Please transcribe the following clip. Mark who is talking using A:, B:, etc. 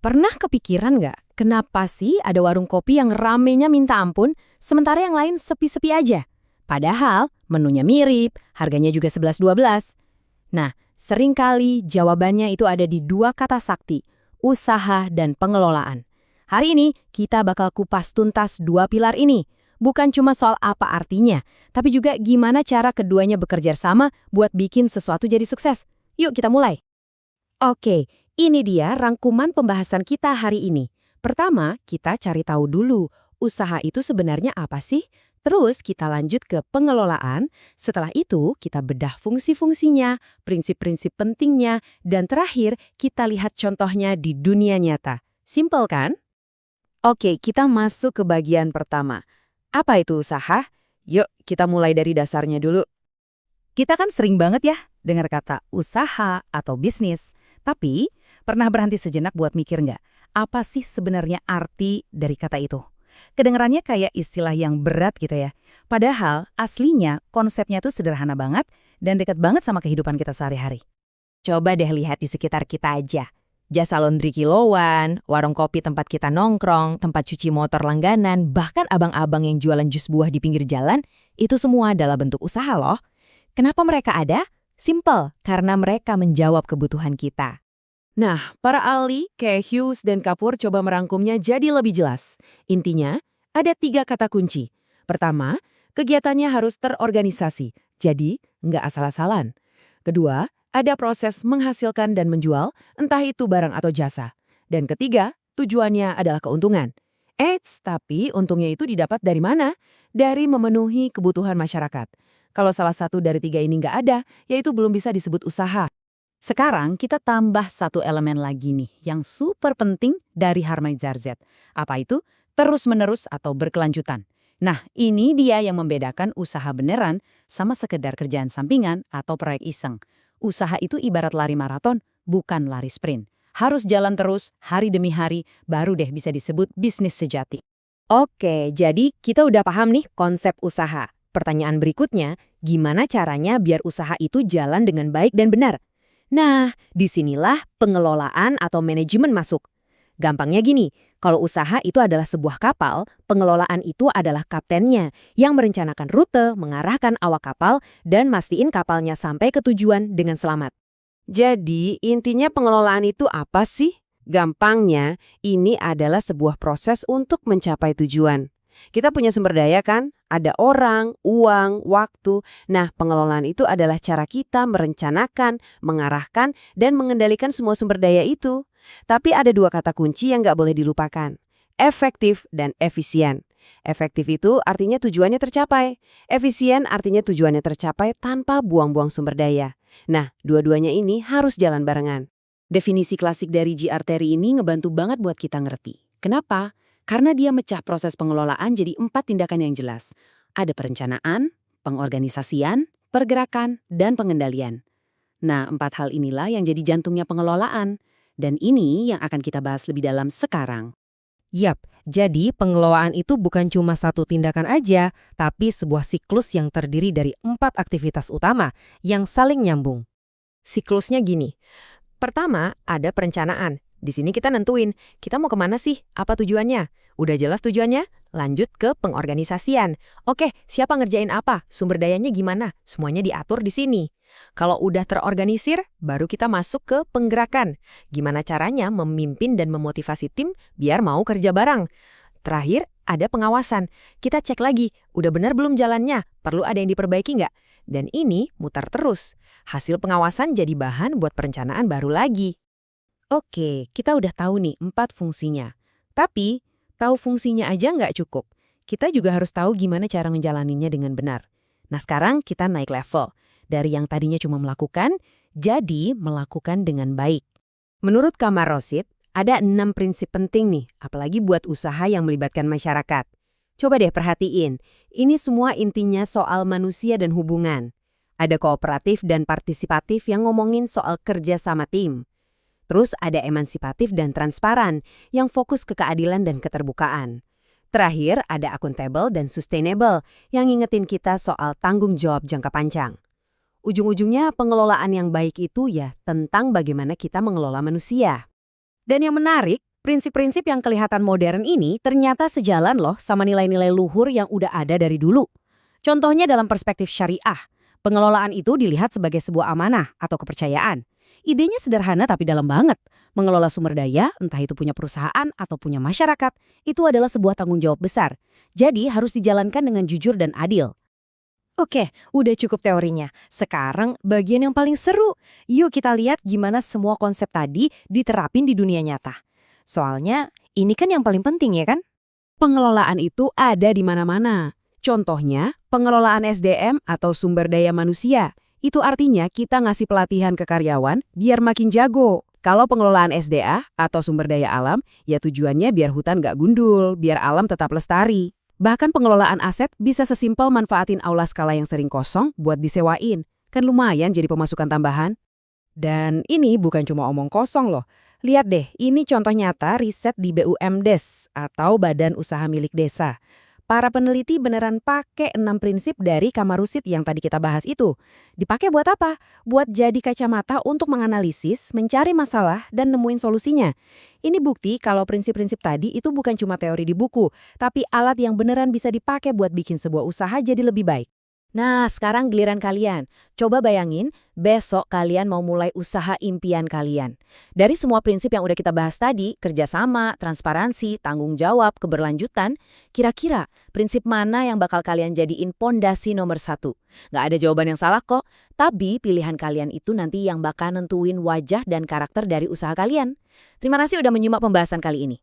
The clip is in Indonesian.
A: Pernah kepikiran nggak, kenapa sih ada warung kopi yang ramenya minta ampun, sementara yang lain sepi-sepi aja? Padahal menunya mirip, harganya juga 11-12. Nah, seringkali jawabannya itu ada di dua kata sakti, usaha dan pengelolaan. Hari ini kita bakal kupas tuntas dua pilar ini. Bukan cuma soal apa artinya, tapi juga gimana cara keduanya bekerja sama buat bikin sesuatu jadi sukses. Yuk kita mulai. Oke, ini dia rangkuman pembahasan kita hari ini. Pertama, kita cari tahu dulu, usaha itu sebenarnya apa sih? Terus kita lanjut ke pengelolaan, setelah itu kita bedah fungsi-fungsinya, prinsip-prinsip pentingnya, dan terakhir kita lihat contohnya di dunia nyata. Simpel kan? Oke, kita masuk ke bagian pertama. Apa itu usaha? Yuk, kita mulai dari dasarnya dulu. Kita kan sering banget ya dengar kata usaha atau bisnis. Tapi, pernah berhenti sejenak buat mikir nggak? Apa sih sebenarnya arti dari kata itu? Kedengarannya kayak istilah yang berat gitu ya. Padahal, aslinya konsepnya tuh sederhana banget dan dekat banget sama kehidupan kita sehari-hari. Coba deh lihat di sekitar kita aja. Jasa laundry kilauan, warung kopi tempat kita nongkrong, tempat cuci motor langganan, bahkan abang-abang yang jualan jus buah di pinggir jalan, itu semua adalah bentuk usaha loh. Kenapa mereka ada? Simple, karena mereka menjawab kebutuhan kita. Nah, para ahli kayak Hughes dan Kapur coba merangkumnya jadi lebih jelas. Intinya, ada 3 kata kunci. Pertama, kegiatannya harus terorganisasi, jadi nggak asal-asalan. Kedua, ada proses menghasilkan dan menjual, entah itu barang atau jasa. Dan ketiga, tujuannya adalah keuntungan. Eits, tapi untungnya itu didapat dari mana? Dari memenuhi kebutuhan masyarakat. Kalau salah satu dari 3 ini nggak ada, yaitu belum bisa disebut usaha. Sekarang kita tambah satu elemen lagi nih, yang super penting dari Harmonizer Z. Apa itu? Terus-menerus atau berkelanjutan. Nah, ini dia yang membedakan usaha beneran sama sekedar kerjaan sampingan atau proyek iseng. Usaha itu ibarat lari maraton, bukan lari sprint. Harus jalan terus, hari demi hari, baru deh bisa disebut bisnis sejati. Oke, jadi kita udah paham nih konsep usaha. Pertanyaan berikutnya, gimana caranya biar usaha itu jalan dengan baik dan benar? Nah, disinilah pengelolaan atau manajemen masuk. Gampangnya gini, kalau usaha itu adalah sebuah kapal, pengelolaan itu adalah kaptennya yang merencanakan rute, mengarahkan awak kapal, dan mastiin kapalnya sampai ke tujuan dengan selamat. Jadi, intinya pengelolaan itu apa sih? Gampangnya, ini adalah sebuah proses untuk mencapai tujuan. Kita punya sumber daya kan? Ada orang, uang, waktu. Nah, pengelolaan itu adalah cara kita merencanakan, mengarahkan, dan mengendalikan semua sumber daya itu. Tapi ada 2 kata kunci yang nggak boleh dilupakan. Efektif dan efisien. Efektif itu artinya tujuannya tercapai. Efisien artinya tujuannya tercapai tanpa buang-buang sumber daya. Nah, dua-duanya ini harus jalan barengan. Definisi klasik dari G.R. Terry ini ngebantu banget buat kita ngerti. Kenapa? Karena dia mecah proses pengelolaan jadi 4 tindakan yang jelas. Ada perencanaan, pengorganisasian, pergerakan, dan pengendalian. Nah, 4 hal inilah yang jadi jantungnya pengelolaan. Dan ini yang akan kita bahas lebih dalam sekarang. Yap, jadi pengelolaan itu bukan cuma satu tindakan aja, tapi sebuah siklus yang terdiri dari 4 aktivitas utama yang saling nyambung. Siklusnya gini. Pertama, ada perencanaan. Di sini kita nentuin, kita mau kemana sih? Apa tujuannya? Udah jelas tujuannya? Lanjut ke pengorganisasian. Oke, siapa ngerjain apa? Sumber dayanya gimana? Semuanya diatur di sini. Kalau udah terorganisir, baru kita masuk ke penggerakan. Gimana caranya memimpin dan memotivasi tim biar mau kerja bareng. Terakhir, ada pengawasan. Kita cek lagi, udah benar belum jalannya? Perlu ada yang diperbaiki nggak? Dan ini mutar terus. Hasil pengawasan jadi bahan buat perencanaan baru lagi. Oke, kita udah tahu nih 4 fungsinya. Tapi, tahu fungsinya aja nggak cukup. Kita juga harus tahu gimana cara menjalaninya dengan benar. Nah, sekarang kita naik level. Dari yang tadinya cuma melakukan, jadi melakukan dengan baik. Menurut Kamar Rosid, ada 6 prinsip penting nih, apalagi buat usaha yang melibatkan masyarakat. Coba deh perhatiin, ini semua intinya soal manusia dan hubungan. Ada kooperatif dan partisipatif yang ngomongin soal kerja sama tim. Terus ada emansipatif dan transparan yang fokus ke keadilan dan keterbukaan. Terakhir ada accountable dan sustainable yang ngingetin kita soal tanggung jawab jangka panjang. Ujung-ujungnya pengelolaan yang baik itu ya tentang bagaimana kita mengelola manusia. Dan yang menarik,
B: Prinsip-prinsip yang kelihatan modern ini ternyata sejalan loh sama nilai-nilai luhur yang udah ada dari dulu. Contohnya dalam perspektif syariah, pengelolaan itu dilihat sebagai sebuah amanah atau kepercayaan. Idenya sederhana tapi dalam banget. Mengelola sumber daya, entah itu punya perusahaan atau punya masyarakat, itu adalah sebuah tanggung jawab besar. Jadi harus dijalankan dengan jujur dan adil.
C: Oke, udah cukup teorinya. Sekarang bagian yang paling seru. Yuk kita lihat gimana semua konsep tadi diterapin di dunia nyata. Soalnya ini kan yang paling penting ya kan?
A: Pengelolaan itu ada di mana-mana. Contohnya, pengelolaan SDM atau sumber daya manusia. Itu artinya kita ngasih pelatihan ke karyawan biar makin jago. Kalau pengelolaan SDA atau sumber daya alam, ya tujuannya biar hutan nggak gundul, biar alam tetap lestari. Bahkan pengelolaan aset bisa sesimpel manfaatin aula skala yang sering kosong buat disewain. Kan lumayan jadi pemasukan tambahan. Dan ini bukan cuma omong kosong loh. Lihat deh, ini contoh nyata riset di BUMDes atau Badan Usaha Milik Desa. Para peneliti beneran pakai 6 prinsip dari Kamarusit yang tadi kita bahas itu. Dipakai buat apa? Buat jadi kacamata untuk menganalisis, mencari masalah, dan nemuin solusinya. Ini bukti kalau prinsip-prinsip tadi itu bukan cuma teori di buku, tapi alat yang beneran bisa dipakai buat bikin sebuah usaha jadi lebih baik. Nah, sekarang giliran kalian. Coba bayangin, besok kalian mau mulai usaha impian kalian. Dari semua prinsip yang udah kita bahas tadi, kerjasama, transparansi, tanggung jawab, keberlanjutan, kira-kira prinsip mana yang bakal kalian jadiin pondasi nomor 1? Nggak ada jawaban yang salah kok, tapi pilihan kalian itu nanti yang bakal nentuin wajah dan karakter dari usaha kalian. Terima kasih udah menyimak pembahasan kali ini.